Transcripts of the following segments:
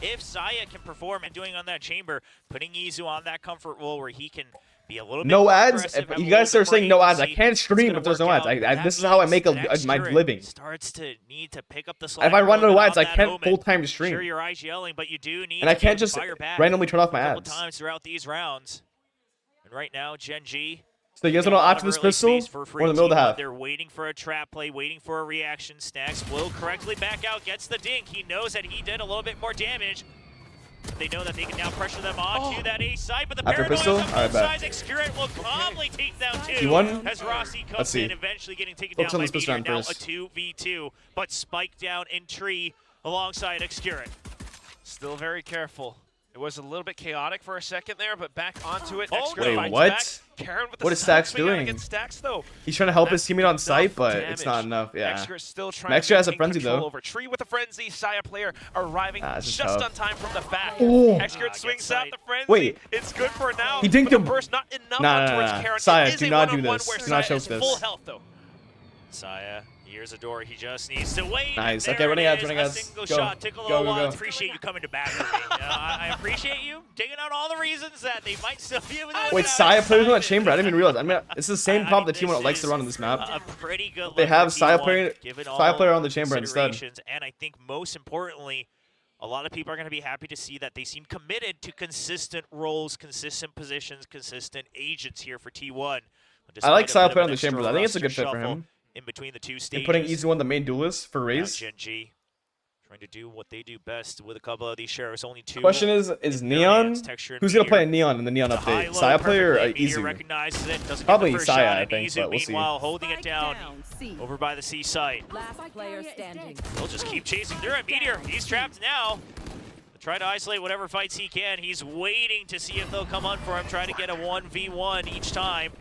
if Saya can perform and doing on that chamber, putting Izu on that comfort role where he can be a little bit no more ads. aggressive, If you guys start saying no ads, I agency, can't stream if there's no ads. This is how I make my living. Starts to need to pick up the If I run no ads, I can't full-time stream. Sure, your eyes yelling, but you do need and I to can't just fire back randomly turn off my a couple ads. times throughout these rounds. And right now, Gen.G. So you guys want to option this pistol or in the middle of the half? They're waiting for a trap play, waiting for a reaction. Stacks will correctly back out, gets the dink. He knows that he did a little bit more damage. But they know that they can now pressure them onto that A side, but the after pistol? on both sides, Excurrent will calmly take down two. T1? As Rossi comes in, eventually getting taken down by Meteor. Now a 2v2, but spiked down in tree alongside Excurent. Still very careful. It was a little bit chaotic for a second there, but back onto it. Wait, what? What is Stacks doing? Stacks, though. He's trying to help his teammate on site, but it's not enough. Yeah. Still trying Extra has a frenzy though. Over tree with a frenzy. Saya player arriving just on time from the back. Oh. Excurent swings out the frenzy. Wait. It's good for now. He dinked him. Burst not enough towards Karen. Saya, do not do this. Do not choke this. Full health though. Saya, here's a door. He just needs to wait. Nice. Okay, running ads, running ads. Single go. shot. Took a little while. Appreciate you coming to back for me. I appreciate you digging out all the reasons that they might still be able to. Wait, Saya players on that chamber. I didn't even realize. I mean, it's the same comp that T1 likes to run on this map. A pretty good. They have Saya player on the chamber instead. And I think most importantly, a lot of people are going to be happy to see that they seem committed to consistent roles, consistent positions, consistent agents here for T1. I like Saya player on the chamber. I think it's a good fit for him. In between the two stages. And putting Izu on the main duelist for Raze. Gen.G trying to do what they do best with a couple of these sheriffs. Only two. Question is Neon? Who's going to play a Neon in the Neon update? Saya player or Izu? Probably Saya, I think, but we'll see. Meanwhile, holding it down over by the C site. Last player standing. They'll just keep chasing through it. Meteor, he's trapped now. Try to isolate whatever fights he can. He's waiting to see if they'll come on for him. Try to get a 1v1 each time.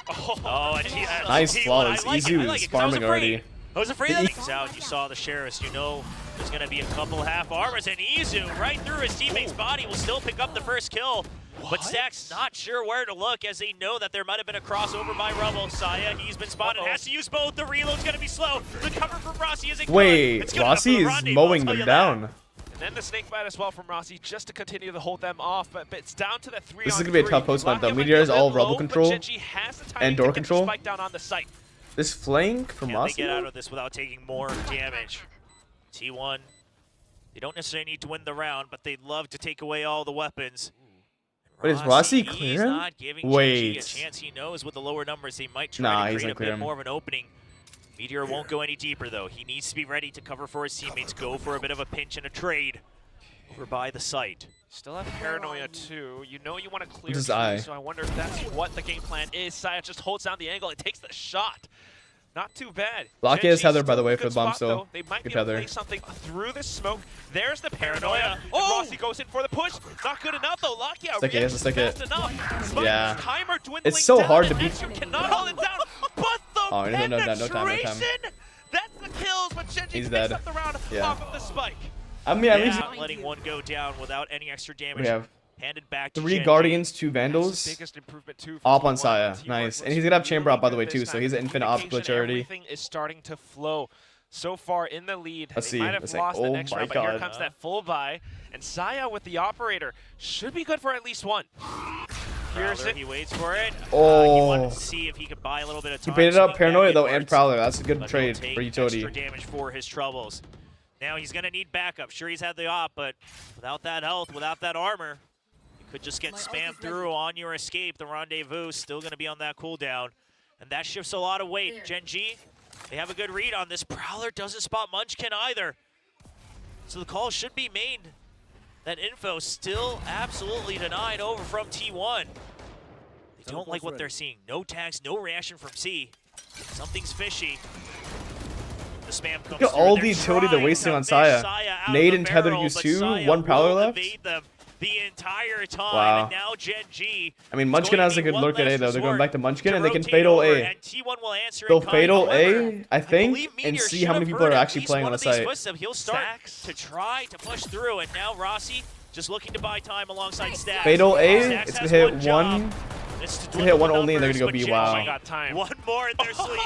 Oh, and nice flawless. Izu is farming already. I was afraid that he's out. You saw the sheriffs. You know there's going to be a couple half armors, and Izu right through his teammate's body will still pick up the first kill. But Stacks not sure where to look as they know that there might have been a crossover by Rubble. Saya, he's been spotted. Has to use both. The reload's going to be slow. The cover from Rossi isn't good. Wait, Rossi is mowing them down. And then the snake bite as well from Rossi just to continue to hold them off, but it's down to the 3-on-3. This is going to be a tough post fight though. Meteor is all Rubble control and door control. Down on the site. This flank from Rossi? They get out of this without taking more damage. T1, they don't necessarily need to win the round, but they'd love to take away all the weapons. Wait, is Rossi clear? Not giving Gen.G a chance. He knows with the lower numbers they might try to create a bit more of an opening. Meteor won't go any deeper though. He needs to be ready to cover for his teammates, go for a bit of a pinch and a trade over by the site. Still have paranoia too. You know you want to clear trees, so I wonder if that's what the game plan is. Saya just holds down the angle and takes the shot. Not too bad. Locky has Heather, by the way, for the bomb still. They might be able to play something through the smoke. There's the paranoia. Oh! Rossi goes in for the push. Not good enough though. Locky out reacts fast enough. Yeah. Timer dwindling it's so down, hard to beat. Cannot hold it down. But the penetration. No time. That's the kills, but Gen.G picks up the round off of the spike. I mean, at least not letting one go down without any extra damage. We have handed back to 3 Gen.G. Guardians, 2 Vandals. Biggest improvement too. Op on Saya, nice. And he's gonna have Chamber Op by the way too, so he's an infinite op glitch already. Everything is starting to flow. So far in the lead, Let's see. might have lost the next round, but here comes God. that full buy, and Saya with the operator should be good for at least one. Here's it. He waits for it. Oh. He wanted to see if he could buy a little bit of time. He baited up Paranoia though and Prowler. That's a good trade for utility. Extra damage for his troubles. Now he's going to need backup. Sure, he's had the op, but without that health, without that armor, you could just get spammed through on your escape. The rendezvous still going to be on that cooldown, and that shifts a lot of weight. Gen.G, they have a good read on this. Prowler doesn't spot Munchkin either, so the call should be made. That info still absolutely denied over from T1. They don't like what they're seeing. No tags, no reaction from C. Something's fishy. The spam comes Look at all the utility they're wasting on Saya. Nade and Tether use 2, 1 Prowler left. The entire time. Wow. And now Gen.G. I mean, Munchkin has a good lurk at A though. They're going back to Munchkin and they can Fatal A. And T1 will answer They'll Fatal A, I think, I and see how many people are actually playing on the site. He'll start to try to push through, and now Rossi just looking to buy time alongside Stacks. Fatal A, Stacks it's gonna hit one. This Gonna hit one only and they're gonna go B. Wow. got time. One more in their sleeve.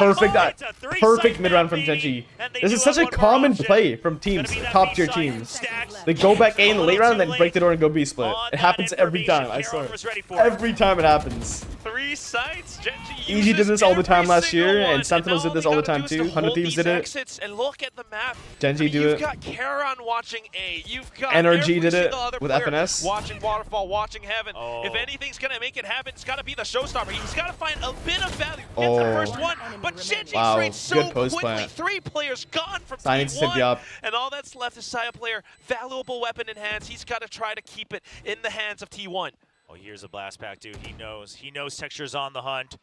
Perfect mid round from Gen.G. This is such a common play from teams, top tier teams. They go back A in the late round and then break the door and go B split. It happens every time, I swear. Every time it happens. 3 sites. Gen.G Easy did this all the time last year, and Sentinels did this all the time too. 100 Thieves did it. And look at the map. Gen.G do it. You've got Charon watching A. You've got NRG did it with player FNS. watching Waterfall, watching Heaven. If anything's gonna make it happen, it's gotta be the showstopper. He's gotta find a bit of value. Gets the first one, but Gen.G trades so quickly. 3 players gone from T1, and all that's left is Saya player. Valuable weapon in hands. He's gotta try to keep it in the hands of T1. Oh, here's a blast pack, dude. He knows Texture's on the hunt.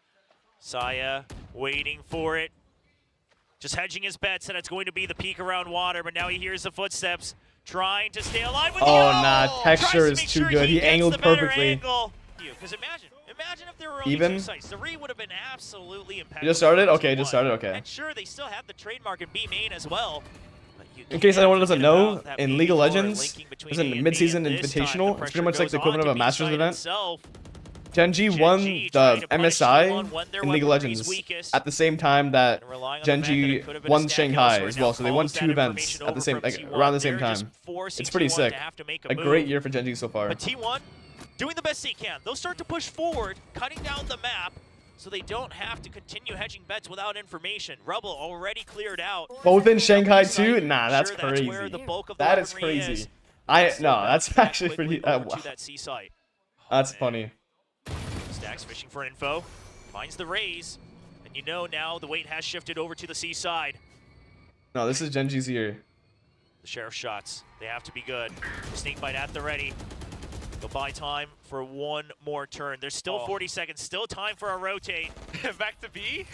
Saya waiting for it. Just hedging his bets that it's going to be the peek around water, but now he hears the footsteps. Trying to stay alive with the nah, Texture is too good. He angled perfectly. Because imagine if there were only Even 2 sites. The re would have been absolutely impeccable. You just started? Okay, just started, okay. And sure, they still have the trademark in B main as well. In case anyone doesn't know, in League of Legends, there's a mid-season invitational. It's pretty much like the equivalent of a Masters event. Gen.G won the MSI in League of Legends at the same time that Gen.G won Shanghai as well. So they won 2 events at the same, around the same time. It's pretty sick. A great year for Gen.G so far. But T1 doing the best they can. They'll start to push forward, cutting down the map, so they don't have to continue hedging bets without information. Rubble already cleared out. Both in Shanghai too? Nah, that's crazy. That is crazy. No, that's actually pretty. Wow. That's funny. Stacks fishing for info, finds the raise, and you know now the weight has shifted over to the C side. No, this is Gen.G's year. The Sheriff shots, they have to be good. Snake bite at the ready. They'll buy time for one more turn. There's still 40 seconds, still time for a rotate. Back to B?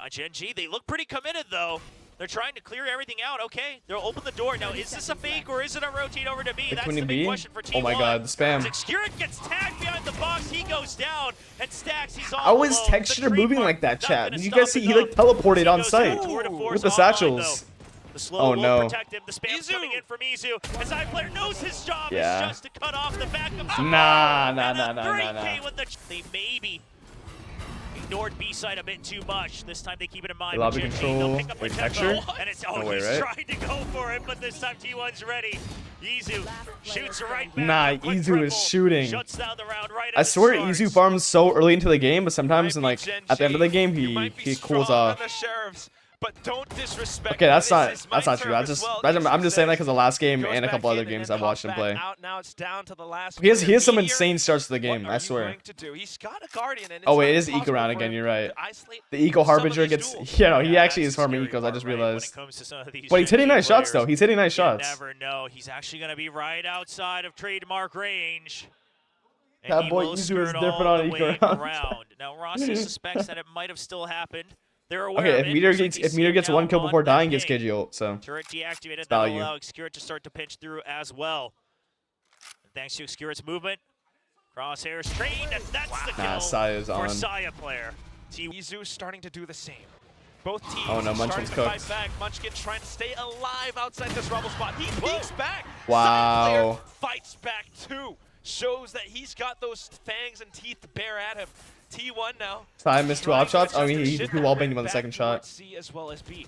Gen.G, they look pretty committed though. They're trying to clear everything out. Okay, they'll open the door. Now, is this a fake or is it a rotate over to B? That's the big question for T1. Oh my god, the spam. Xcurate gets tagged behind the box. He goes down, and Stacks, he's on. How is Texture moving like that, chat? Did you guys see he like teleported on site with the satchels? The slow will protect him. The spam's coming in from Izu. As iPlayer knows his job is just to cut off the backup. Nah. They maybe ignored B side a bit too much. This time they keep it in mind. Lobby control. Wait, Texture? And it's No way, he's right? trying to go for it, but this time T1's ready. Izu shoots right back. Nah, Izu is shooting. Shuts down the round right I swear Izu farms so early into the game, but sometimes in like at the end of the game he cools off. But don't disrespect. Okay, that's not true. I'm just saying that because the last game and a couple other games I've watched him play. He has some insane starts to the game, I swear. Oh wait, it is Eco round again. You're right. The Eco Harbinger gets. Yeah, no, he actually is farming Ecos. I just realized. But he's hitting nice shots though. He's hitting nice shots. You never know. He's actually gonna be right outside of trademark range. That boy Izu is different on Eco round. Now Rossi suspects that it might have still happened. They're aware okay, of if Meteor gets 1 kill before dying, gets KG ult, so turret deactivated, that'll allow Xcurate to start to pinch through as well. And thanks to Xcurate's movement, Crosshairs trained, and that's the kill for Saya player. Izu starting to do the same. Both teams Munchkin's cooked. Back. Munchkin trying to stay alive outside this Rubble spot. He peeks back. Wow. Saya player fights back too. Shows that he's got those fangs and teeth to bear at him. T1 now. Saya missed 2 off shots. I mean, he wallbanged him on the second shot. C as well as B.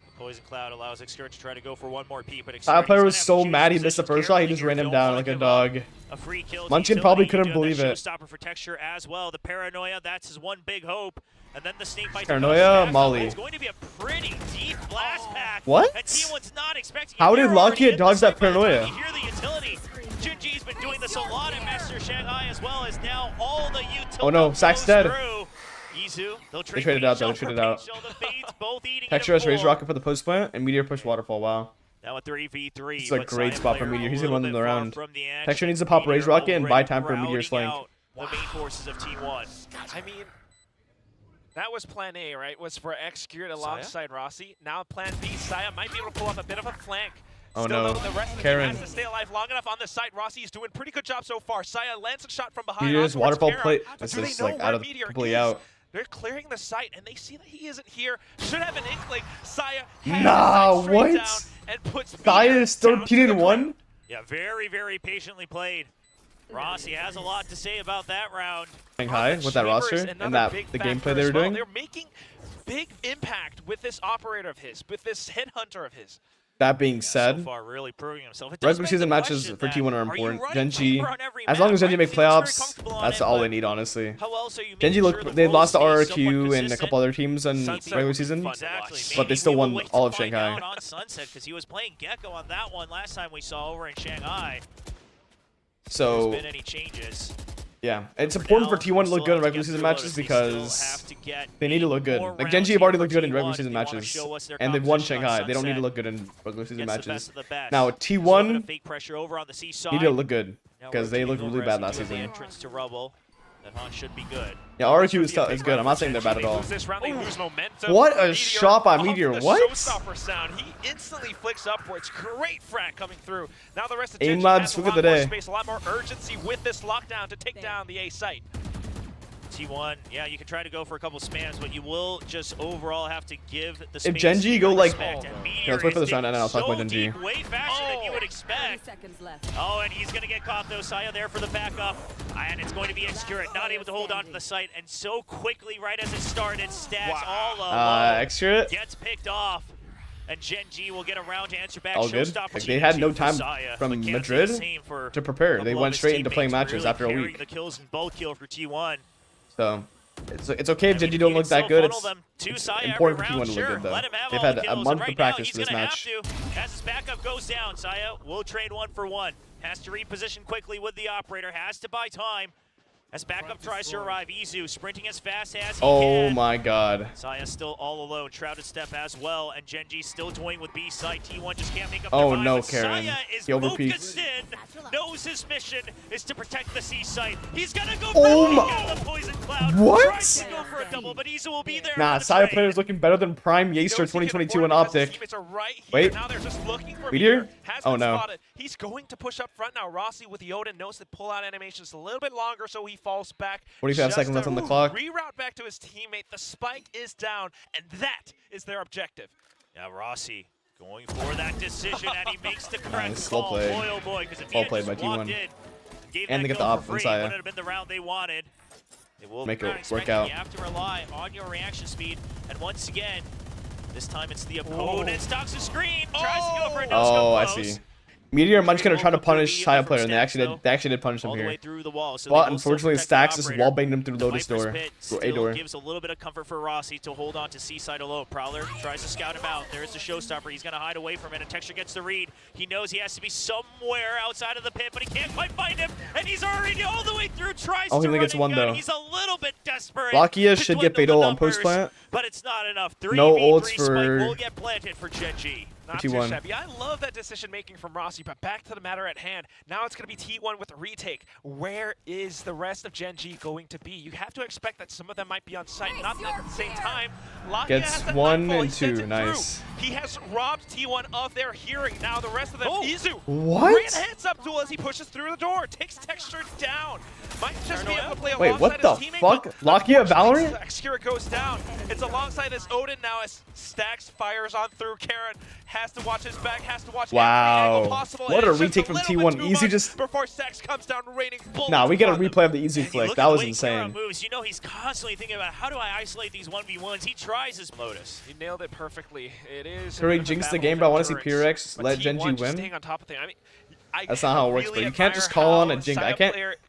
The Poison Cloud allows Xcurate to try to go for one more peep, but Saya player was so mad he missed the first shot. He just ran him down like a dog. A free kill. Munchkin probably couldn't believe it. Stopper for Texture as well. The Paranoia, that's his one big hope. And then the Snake Bite. Paranoia, Molly. It's going to be a pretty deep blast pack. What? And T1's not expecting. How did Lockheed dodge that Paranoia? You hear the utility. Gen.G's been doing this a lot in Master Shanghai as well as now all the utility. Oh no, Sack's dead. Izu, they traded out though, they traded out. Texture has Razor Rocket for the post plant, and Meteor push Waterfall, wow. Now a 3v3. It's a great spot for Meteor, he's gonna win them the round. Texture needs to pop Razor Rocket and buy time for Meteor's flank. The main forces of T1. I mean, that was plan A, right? Was for Xcurate alongside Rossi. Now plan B, Saya might be able to pull off a bit of a flank. Oh Still no, the rest of the Karen. team has to stay alive long enough on this side. Rossi's doing a pretty good job so far. Saya lands a shot from behind. Meteor's waterfall play. This is like out of completely out. They're clearing the site and they see that he isn't here. Should have an inkling. Saya has what? And puts Saya is 13-1. Yeah, very, very patiently played. Rossi has a lot to say about that round. Shanghai with that roster and that the gameplay they were doing. They're making big impact with this operator of his, with this headhunter of his. That being said, so far really proving himself. regular season matches for T1 are important. Gen.G, as long as Gen.G make playoffs, that's all they need, honestly. Gen.G they lost to RRQ and a couple other teams in regular season, but they still won all of Shanghai. On Sunset because he was playing Gecko on that one last time we saw over in Shanghai. So there's been any changes. Yeah, it's important for T1 to look good in regular season matches because they need to look good. Like Gen.G have already looked good in regular season matches, and they've won Shanghai. They don't need to look good in regular season matches. Now T1 need to look good because they looked really bad last season. That Hunt should be good. Yeah, RQ is good. I'm not saying they're bad at all. What a shot by Meteor. What? He instantly flicks upwards. Great frag coming through. Now the rest of Aim Labs, look at the day. Space, a lot more urgency with this lockdown to take down the A site. T1, yeah, you can try to go for a couple spams, but you will just overall have to give the space. If Gen.G go like, yeah, let's wait for this round and then I'll talk about Gen.G. Way faster than you would expect. Oh, and he's gonna get caught though. Saya there for the backup, and it's going to be Xcurate, not able to hold on to the site, and so quickly, right as it started, stacks all alone. Xcurate gets picked off. And Gen.G will get around to answer back. All good. Like they had no time from Madrid to prepare. They went straight into playing matches after a week. The kills in bulk kill for T1. So it's okay if Gen.G don't look that good. It's important for T1 to look good though. They've had a month to practice for this match. As his backup goes down, Saya will trade 1-for-1. Has to reposition quickly with the operator. Has to buy time. As backup tries to arrive, Izu sprinting as fast as he can. Oh my god. Saya still all alone, Shrouded Step as well, and Gen.G still toying with B side. T1 just can't make up Oh their mind, no, but Karen. Saya is He focused in, knows his mission is to protect the C site. He's gonna go for the poison cloud. What? Tries to go for a double, but Izu will be there. Nah, Saya player is looking better than Prime Yaster 2022 in Optic. Wait. Now they're just looking for Meteor? Oh no. Spotted. He's going to push up front now. Rossi with the Odin knows that pull-out animation is a little bit longer, so he falls back. 45 seconds left on the clock. Reroute back to his teammate. The spike is down, and that is their objective. Yeah, Rossi going for that decision, and he makes the correct Well call. played. Boy, oh boy, because if he Well had played just by walked T1. in, And they get the op from Saya. would have been the round they wanted. They will Make it work You out. have to rely on your reaction speed, and once again, this time it's the opponent. Stalks the screen, tries to go for a no-scope I close. see. Meteor and Munchkin are trying to punish Saya player, and they actually did punish him all the way here. through the wall, so But they will unfortunately, still Stax protect is the wall operator. banged him through Lotus Viper's door. Pit Or A door. gives a little bit of comfort for Rossi to hold on to C-side alone. Prowler tries to scout him out. There's the showstopper. He's going to hide away from it. And Texture gets the read. He knows he has to be somewhere outside of the pit, but he can't quite find him. And he's already all the way through. Tries to he only run gets and one, gun. though. He's a little bit desperate. Lakia to should get dwindle Beidou the on post numbers, plant. but it's not enough. No ults spike for will get planted for Gen.G. Not T1. too shabby. I love that decision-making from Rossi, but back to the matter at hand. Now it's going to be T1 with a retake. Where is the rest of Gen.G going to be? You have to expect that some of them might be on site, not at the same time. Lakia Gets has that 1 nightfall. He and 2, sends it nice. through. He has robbed T1 of their hearing. Now the rest of them, Izu. What? Great heads-up duel as he pushes through the door. Takes Texture down. Might just be able to play Wait, alongside what the his teammate, fuck? but Lakia Valorant? Xcurate goes down. It's alongside his Odin now as Stax fires on through. Karen has to watch his back, has to watch every angle possible. What a It's just retake from little bit T1. too Easy much just... before Stax comes down raining bullets. Nah, we get a upon them. replay of the Easy flick. Look That at the was way Kara insane. moves. You know he's constantly thinking about how do I isolate these 1v1s. He tries his Lotus. He nailed it perfectly. It is. Curry jinxed the game, but I want to see PRX let Gen.G win. Staying on top of things. I mean, That's not how it works, but you can't just call on a jinx. I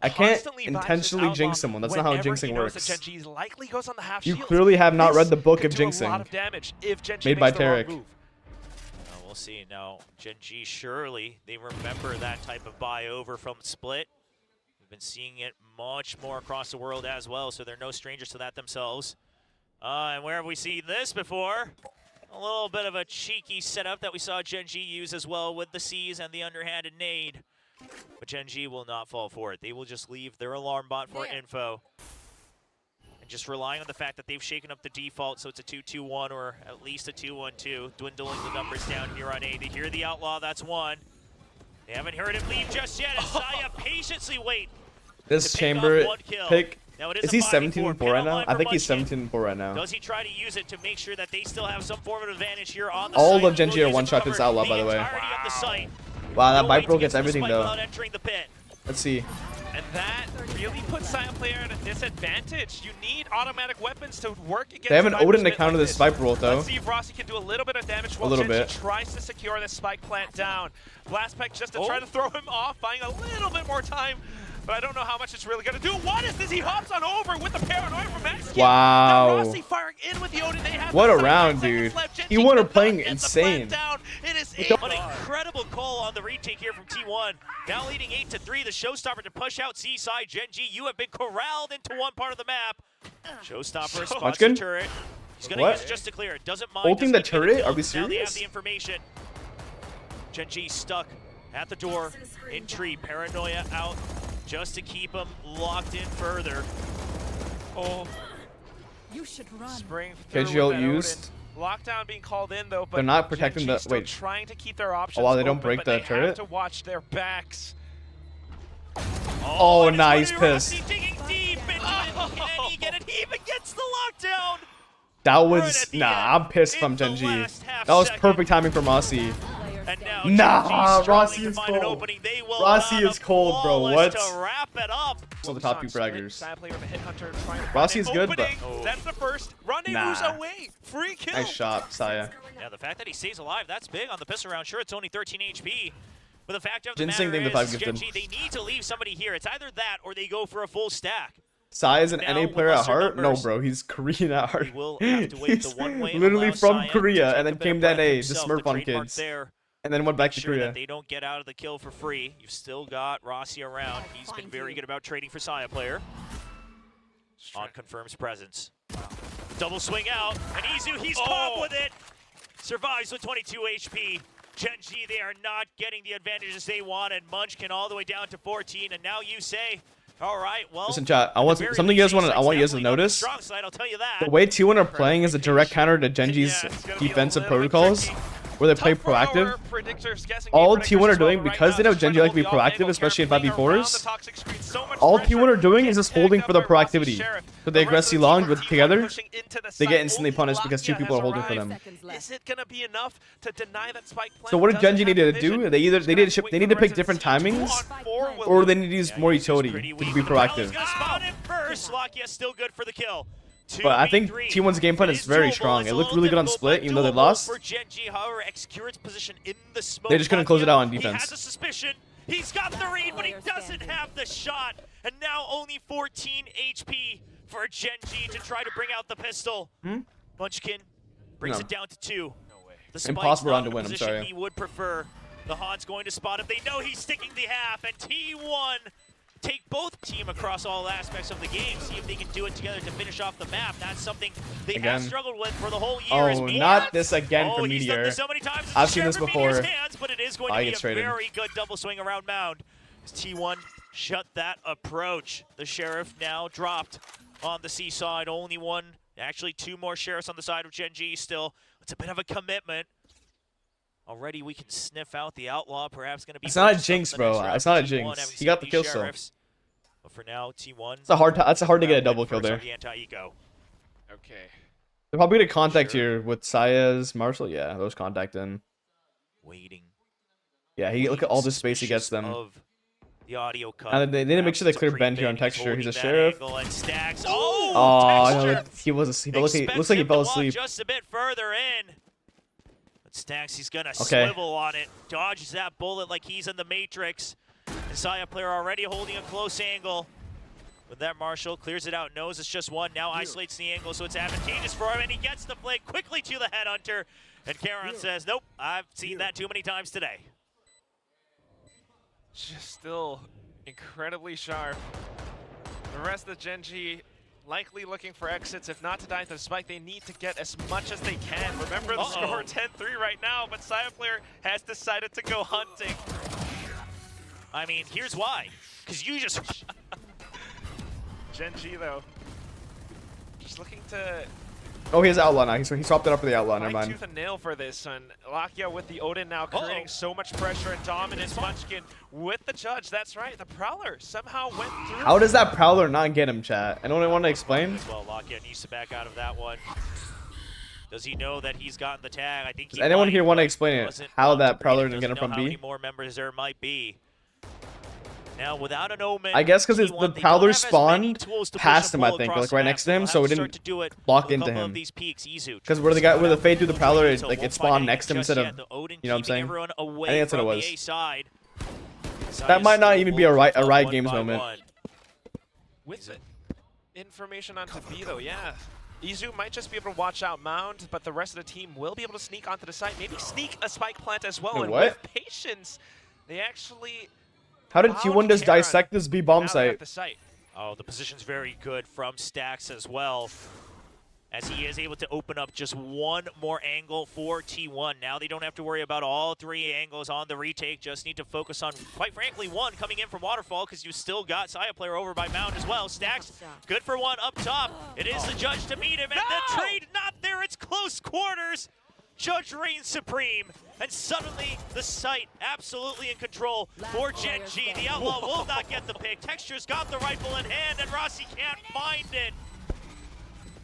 can't intentionally jinx someone. That's not how jinxing works. You clearly have not read the book of jinxing made by Tarek. We'll see. Now, Gen.G surely they remember that type of buy over from Split. We've been seeing it much more across the world as well, so they're no strangers to that themselves. And where have we seen this before? A little bit of a cheeky setup that we saw Gen.G use as well with the C's and the underhanded nade. But Gen.G will not fall for it. They will just leave their alarm bot for info. And just relying on the fact that they've shaken up the default, so it's a 2-2-1 or at least a 2-1-2, dwindling the numbers down here on A. They hear the outlaw, that's one. They haven't heard him leave just yet, and Saya patiently wait. This chamber pick, now it is he 17-4 right now? I think he's Munchkin. 17-4 right now. Does he try to use it to make sure that they still have some form of advantage here on the All site? of Gen.G are one-shot this outlaw, by the way. Wow, Wow, that Viper gets everything though. Entering the pit. Let's see. And that really puts Sion player at a disadvantage. You need automatic weapons to work against. They have an Odin to like counter this spike roll though. Let's see if Rossi can do a little bit of damage while Gen.G tries to secure this spike plant down. Blast Peck just to try to throw him off, buying a little bit more time. But I don't know how much it's really going to do. What is this? He hops on over with the paranoia from X. Wow. Now Rossi firing in with the Odin. They have what a round, dude. He won her playing insane. It is an incredible call on the retake here from T1. Now leading 8-3. The showstopper to push out Seaside. Gen.G, you have been corralled into one part of the map. Showstopper spots the turret. He's going to use it just to clear it. Doesn't mind. Ulting the turret? Are we serious? Now they have the information. Gen.G stuck at the door. In tree. Paranoia out. Just to keep him locked in further. Oh, you should run. Spring Casual used. Lockdown being called in though, but they're not protecting the wait. Trying to keep their options. Oh wow, they don't open, break the they turret. have to watch their backs. Oh, nice piss. Digging deep into it. Can he get it? He even gets the lockdown. That was I'm pissed from Gen.G. That was perfect timing from Rossi. And now nah, Rossi is cold. Rossi is cold, bro. What? To wrap it up. So the top two fraggers. Rossi is good, but that's the first. Rendezvous away. Free kill. Nice shot, Saya. Yeah, the fact that he stays alive, that's big on the pistol round. Sure, it's only 13 HP. But the fact of the matter is, Gen.G, they need to leave somebody here. It's either that or they go for a full stack. Sai is an NA player at heart? No, bro. He's Korean at heart. He's literally from Korea and then came to NA to smurf on kids. And then went back to Korea. That they don't get out of the kill for free. You've still got Rossi around. He's been very good about trading for Saya player. On confirms presence. Double swing out. And Izu, he's caught with it. Survives with 22 HP. Gen.G, they are not getting the advantages they wanted. Munchkin all the way down to 14. And now you say, all right, well. Listen, chat. I want something you guys want. I want you guys to notice. Strong side, I'll tell you that. The way T1 are playing is a direct counter to Gen.G's defensive protocols. Where they play proactive. All T1 are doing, because they know Gen.G like to be proactive, especially in 5v4s, all T1 are doing is just holding for the proactivity. So they aggressively long with together, they get instantly punished because two people are holding for them. Is it gonna be enough to deny that spike plant? So what did Gen.G need to do? They need to pick different timings, or they need to use more utility to be proactive. Still good for the kill. But I think T1's game plan is very strong. It looked really good on split, even though they lost. They just couldn't close it out on defense. He has a suspicion. He's got the read, but he doesn't have the shot. And now only 14 HP for Gen.G to try to bring out the pistol. Munchkin brings it down to 2. Impossible round to win, I'm sorry. He would prefer. The Han's going to spot him. They know he's sticking the half, and T1 take both team across all aspects of the game, see if they can do it together to finish off the map. That's something they have struggled with for the whole year. Oh, not this again for Meteor. So many times. I've seen this before. Hands, but it is going to be a very good double swing around mound. As T1 shut that approach. The Sheriff now dropped on the C side. Only one, actually 2 more Sheriffs on the side of Gen.G still. It's a bit of a commitment. Already we can sniff out the Outlaw, perhaps going to be... It's not a jinx, bro. It's not a jinx. He got the kill still. But for now, T1... It's hard to get a double kill there. Okay. They're probably going to contact here with Saya's Marshall. Yeah, those contact in. Waiting. Yeah, look at all the space he gets them. The audio cut. And they didn't make sure they clear Ben here on texture. He's a Sheriff. Oh, he looks like he fell asleep. Just a bit further in. Stacks, he's gonna swivel on it, dodges that bullet like he's in the Matrix. And Saya player already holding a close angle. With that, Marshall clears it out, knows it's just one, now isolates the angle, so it's advantageous for him, and he gets the flick quickly to the headhunter. And Karon says, nope, I've seen that too many times today. Just still incredibly sharp. The rest of Gen.G likely looking for exits, if not to die to the spike. They need to get as much as they can. Remember the score 10-3 right now, but Saya player has decided to go hunting. I mean, here's why. Because you just... Gen.G though, just looking to... Oh, he has Outlaw now. He swapped it up for the Outlaw, never mind. Tooth and nail for this one. Lakia with the Odin now creating so much pressure and dominance. Munchkin with the Judge, that's right. The Prowler somehow went through. How does that Prowler not get him, chat? Anyone want to explain? Well, Lakia needs to back out of that one. Does he know that he's gotten the tag? I think does anyone here want to explain it? How that Prowler didn't get him from B? How many more members there might be. Now, without an Omen, I guess because the Prowler spawned past him, I think, like right the next to him, map. so it They'll didn't have to do it block with a into couple him. of these peaks. Izu Because where the fade through the Prowler, it, so like won't it spawned find next to him just instead of, yet. The Odin you know what I'm keeping saying? everyone I away think that's what it from was. the A side. That might not even be a Riot One Games by moment. one. With it. Information onto B though, yeah. Izu might just be able to watch out Mound, but the rest of the team will be able to sneak onto the site. Maybe sneak a spike plant as well. Wait, and what? with patience, they actually. How did Found T1 just Karen dissect this B bomb now they're at site? the site. Oh, the position's very good from Stacks as well, as he is able to open up just one more angle for T1. Now they don't have to worry about all three angles on the retake, just need to focus on, quite frankly, one coming in from Waterfall, because you still got Saya player over by Mound as well. Stacks, good for one up top. It is the Judge to meet him, and the trade not there, it's close quarters. Judge reigns supreme, and suddenly the site absolutely in control for Gen.G. The Outlaw will not get the pick. Texture's got the rifle in hand, and Rossi can't find it.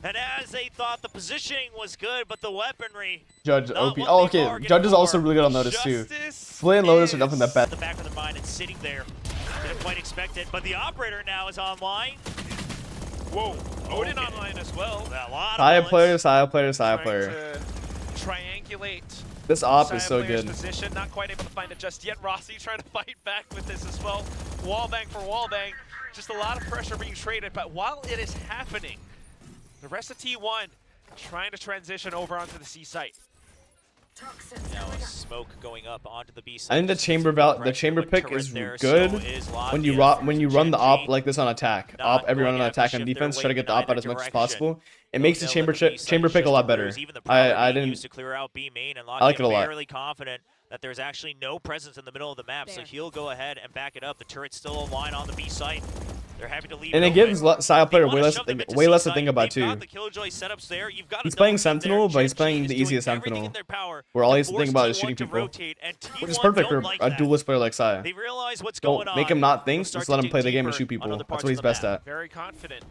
And as they thought, the positioning was good, but the weaponry. Judge, not OP. what Oh, they okay. bargained Judge is also for. really good on Lotus too. Justice Flint and Lotus are is- definitely the best. The back of the mind, it's sitting there. Didn't quite expect it, but the operator now is online. Whoa, Odin Okay. online as well. A lot of Saya bullets. player, Saya player, Saya Trying player. to triangulate This op Saya is so player's good. position, not quite able to find it just yet. Rossi trying to fight back with this as well. Wallbang for wallbang. Just a lot of pressure being traded, but while it is happening, the rest of T1 trying to transition over onto the C site. Now a smoke going up onto the B side. I think the chamber pick is good when you run the op like this on attack. Op everyone on attack and defense. Try to get the op out as much as possible. It makes the chamber pick a lot better. I like it a lot. Fairly confident that there's actually no presence in the middle of the map, so he'll go ahead and back it up. The turret's still aligned on the B site. They're happy to leave. And it gives Saya player way less to think about too. He's playing Sentinel, but he's playing the easiest Sentinel, where all he has to think about is shooting people, which is perfect for a duelist player like Saya. They realize what's going Don't on. make him not think, They'll just start let to him play the dig game and deeper shoot people. on other That's parts what he's of the best map. at. Very confident.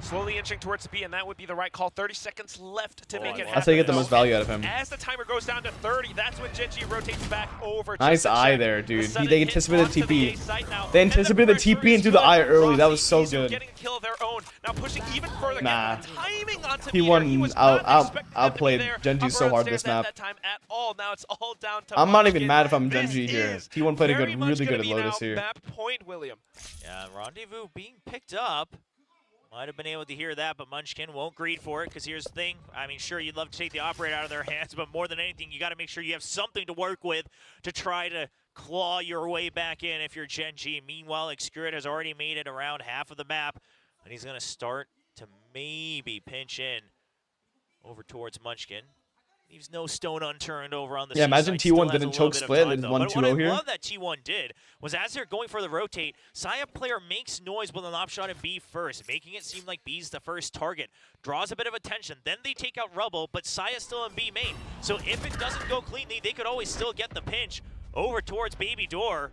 Slowly inching towards the B, and that would be the right call. 30 seconds left to make it happen. That's how you get the most value out of him. As the timer goes down to 30, that's when Gen.G rotates back over. Nice eye there, dude. They anticipated the TP. They anticipated the TP into the eye early. That was so good. Getting a kill of their own. Now pushing even further. Nah. Timing onto He won outplayed Gen.G so hard this map. Now it's all down to I'm not even Munchkin. mad if I'm This Gen.G here. is T1 played very much really good gonna at be Lotus now here. Map point, William. Yeah, Rendezvous being picked up. Might have been able to hear that, but Munchkin won't greed for it, because here's the thing. I mean, sure, you'd love to take the operator out of their hands, but more than anything, you got to make sure you have something to work with to try to claw your way back in if you're Gen.G. Meanwhile, Excurid has already made it around half of the map, and he's going to start to maybe pinch in over towards Munchkin. Leaves no stone unturned over on the Yeah, imagine C-side. T1 didn't choke split and 1-2-0 here. What I love that T1 did was, as they're going for the rotate, Saya player makes noise with an op shot in B first, making it seem like B's the first target. Draws a bit of attention. Then they take out Rubble, but Saya's still in B main. So if it doesn't go cleanly, they could always still get the pinch over towards Baby Door.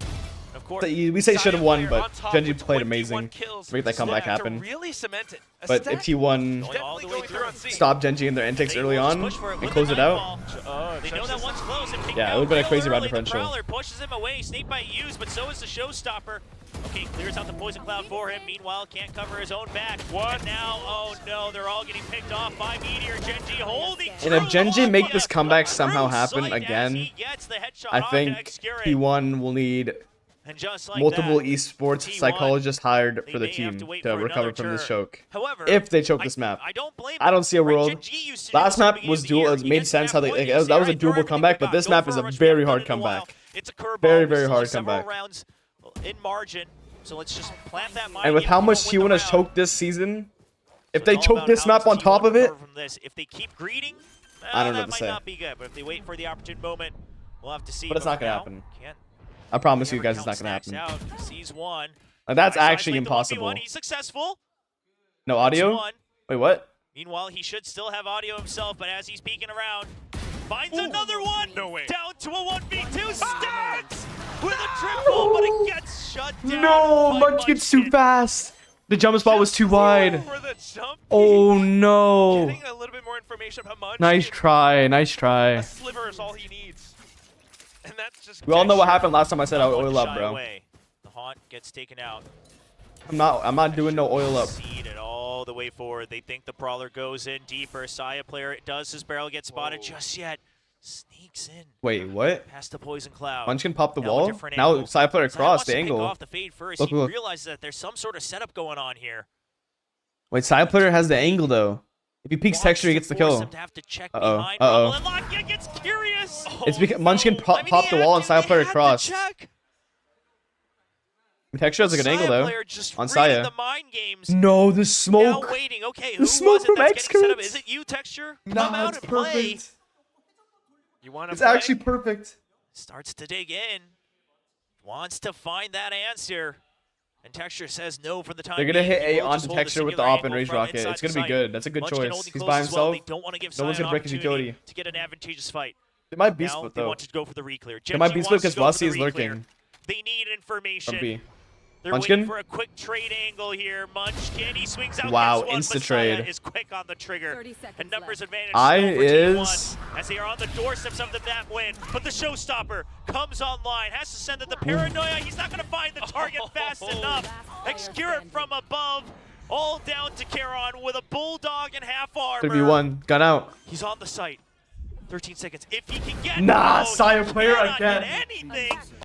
Of course, We say should have won, but Gen.G played 21 amazing kills. to make that comeback Still have to happen. really cement it. A But stack if T1 definitely going through on C. stopped Gen.G in their intakes they early will just on push for it and with close the it out, nightfall. They know that one's close. And picked Yeah, it out would've been a real crazy round early. differential. The Prowler pushes him away, snake bite used, but so is the Showstopper. Okay, clears out the poison cloud for him. Meanwhile, can't cover his own back. What? And now, oh no, they're all getting picked off by Meteor. Gen.G holding And if true Gen.G on make the this comeback somehow true happen sight as again, he gets the headshot I onto think Excurid. T1 will need And just like multiple that, esports T1, psychologists hired they for the may have team to wait to for recover another from this turn. choke. However, If they choke this map. I don't blame I don't see a them, right? world. Gen.G used to do Last this at the map beginning was of the year. dual. It He made gets to sense how that they point, that was you a say, doable "Alright, comeback, throw but this everything map we is got. a Go for very rush hard map in a while. comeback. It's a curveball. Very, We very still hard have several comeback. rounds in margin, so let's just plant that mind. And with if how we much don't win T1 the has round. choked this season, if So they it's all choke about this how map does on top T1 of it, recover from this. If they keep greeting, I don't know that what to might say. not be good. But if they wait for the opportune moment, we'll have to see. But it's not gonna now, happen. Can't I promise you never guys it's count not gonna stacks happen. out. Sees one. That's Right, actually sides like the 1v1. impossible. He's successful. No That's audio? one. Wait, what? Meanwhile, he should still have audio himself, but as he's peeking around, finds another one. No way. Down to a 1v2. Stacks with a triple, but it gets shut down. No, by Munchkin's too Munchkin. fast. The jump spot was too wide. For the jump. Oh no. Getting a little bit more information about Munchkin. Nice try, nice try. A sliver is all he needs. And that's just We all know what texture. happened last time I said I Not one oil to up, shy bro. away. The Taunt gets taken out. I'm not doing no oil up. Seed it all the way forward. They think the Brawler goes in deeper. Saya player does his barrel get spotted just yet. Sneaks in. Wait, what? Past the poison cloud. Munchkin popped the Now a wall. different Now angle. side player Saya cross wants the to pick angle. off the fade first. Look, He look. realizes that there's some sort of setup going on here. Wait, side player has the angle though. If he peeks Wants texture, he to gets the force kill. him to have to check Uh-oh. behind Uh-oh. Rumble, and Lockyer gets curious. It's because Munchkin popped the wall and side player crossed. Texture has a good angle though. On Saya. The mind games. No, the Now smoke. waiting. Okay, The who smoke was it from that's getting set up? X-Currents. Is it you, Texture? Come Nah, out it's and play. perfect. You want to It's actually perfect. Starts to dig in. Wants to find that answer. And Texture says no for the time They're gonna being. hit He A will onto just hold the Texture with the singular op and angle Rage from Rocket. inside It's gonna the be site. good. That's a good Munchkin choice. holding He's close by as well. himself. They don't want to give No one's Saya an gonna break his opportunity utility. to get an advantageous fight. They might beast Now split they though. want to go for the reclear. They might Gen.G beast split wants to because go for the Vasi is reclear. lurking. They need information. From B. They're Munchkin? waiting for a quick trade angle here. Munchkin, he swings out. Wow, gets one. insta trade. Messiah is quick on the trigger. 30 seconds And numbers left. advantage I still for is- T1 as they are on the doorsteps of the map win. But the showstopper comes online, has to send it the paranoia. He's not going to find the target fast enough. Execute it from above. All down to Karon with a bulldog and half armor. 3v1. Gun out. He's on the site. 13 seconds. If he can get Nah, no, Saya he player cannot again. get anything.